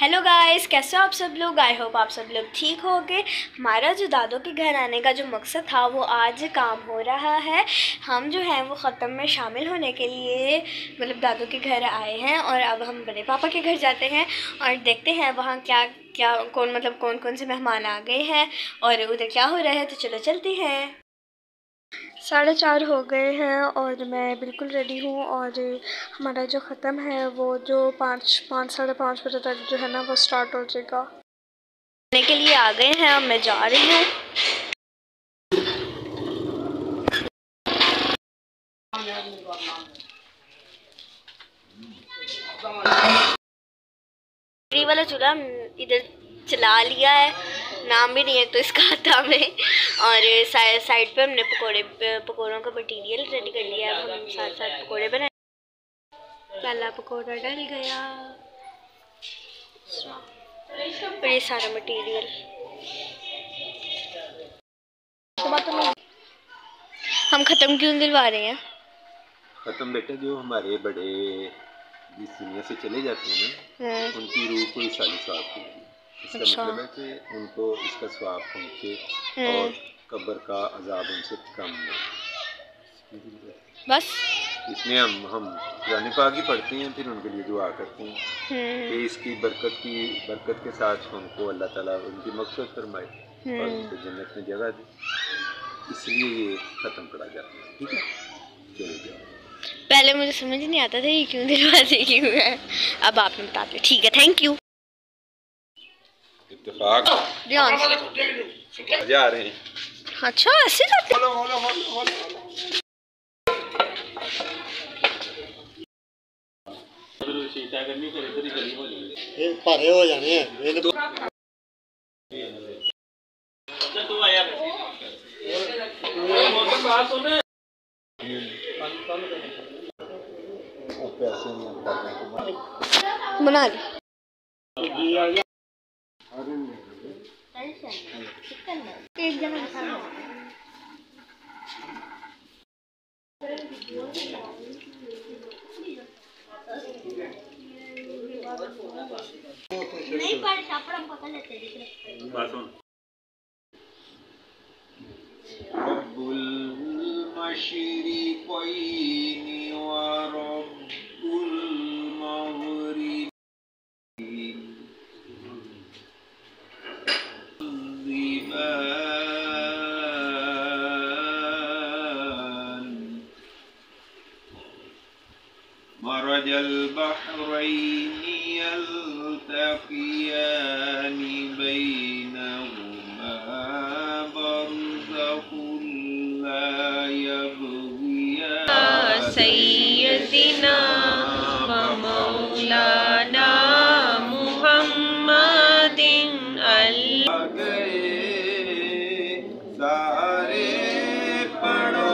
Hello guys, कैसे हो आप सब लोग। आई होप आप सब लोग ठीक होंगे। हमारा जो दादों के घर आने का जो मकसद था वो आज काम हो रहा है। हम जो हैं वो ख़त्म में शामिल होने के लिए मतलब दादों के घर आए हैं और अब हम बड़े पापा के घर जाते हैं और देखते हैं वहाँ क्या क्या कौन कौन से मेहमान आ गए हैं और उधर क्या हो रहा है। तो चलो चलते हैं। 4:30 हो गए हैं और मैं बिल्कुल रेडी हूँ और हमारा जो ख़त्म है वो जो 5 साढ़े 5 बजे तक जो है ना वो स्टार्ट हो जाएगा। खाने के लिए आ गए हैं, अब मैं जा रही हूँ। वाला चूल्हा इधर चला लिया है, नाम भी नहीं है तो इसका आता में। और साइड पे हमने पकौड़ों का मटीरियल रेडी कर लिया है। हम साथ साथ पकौड़े बनाए। पहला पकौड़ा डल गया और ये सारा मटीरियल हम ख़त्म क्यों दिलवा रहे हैं। ख़त्म बेटा जो हमारे बड़े जिस दुनिया से चले जाते हैं ना उनकी रूह को इस साल स्वाब होती है। इसका मतलब है कि उनको इसका स्वाब पहुँचे और कब्र का अजाब उनसे कम हो। बस इसमें हम कुरान पाक ही पढ़ते हैं, फिर उनके लिए दुआ करते हैं कि इसकी बरकत के साथ उनको अल्लाह ताला उनकी मक़फ़िरत फरमाए और उनको जन्नत में जगह दे। इसलिए ये ख़त्म करा जाता है। ठीक है, चलो जाओ। पहले मुझे समझ नहीं आता था ये क्यों दिलवाते क्यों है, अब आपने बता दिया। ठीक है, थैंक यू। इत्तेफाक ध्यान मजा आ रहे हैं। अच्छा ऐसे जाते भारे हो जाने हैं। बना ली। एक जगह नहीं पर छापड़ा हम पकड़ लेते हैं। बात सुन। रब्बुल मशरिक़ैनि व रब्बुल मग़रिबैनि मरजल बहरैनि यल्तक़ियान बैनहुमा बरज़ख़ुन ला यबग़ियान सय्यदिना व मौलाना मुहम्मदिन सारे पढ़ो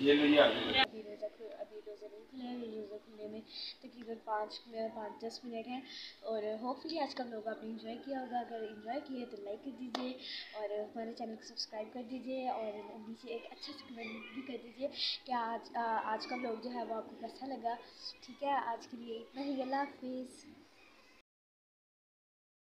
ये नहीं आते अभी रोज़ा नहीं खुला है, रोज़ा खुलने में तकरीबन 5-10 मिनट हैं और होपफुली आज का व्लॉग आपने इंजॉय किया होगा। अगर इंजॉय किए तो लाइक कर दीजिए और हमारे चैनल को सब्सक्राइब कर दीजिए और नीचे एक अच्छा सा कमेंट भी कर दीजिए कि आज का व्लॉग जो है वो आपको कैसा लगा। ठीक है, आज के लिए इतना ही। अल्लाह हाफिज़।